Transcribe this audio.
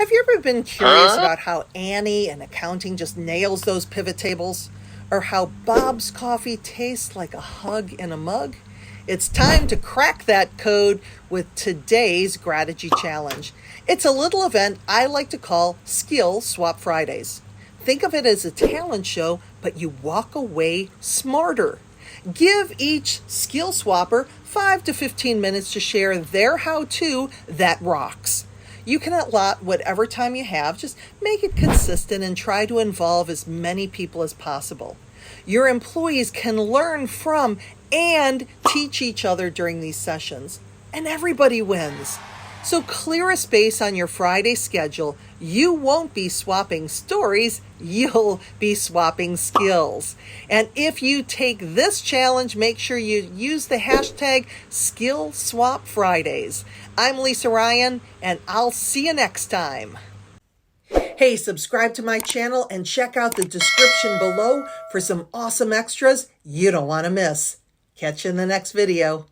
Have you ever been curious about how Annie in accounting just nails those pivot tables? Or how Bob's coffee tastes like a hug in a mug? It's time to crack that code with today's Strategy Challenge. It's a little event I like to call Skill Swap Fridays. Think of it as a talent show, but you walk away smarter. Give each skill swapper 5 to 15 minutes to share their how-to that rocks. You can allot whatever time you have, just make it consistent and try to involve as many people as possible. Your employees can learn from and teach each other during these sessions, and everybody wins. So clear a space on your Friday schedule. You won't be swapping stories, you'll be swapping skills. And if you take this challenge, make sure you use the hashtag SkillSwapFridays. I'm Lisa Ryan, and I'll see you next time. Hey, subscribe to my channel and check out the description below for some awesome extras you don't want to miss. Catch you in the next video.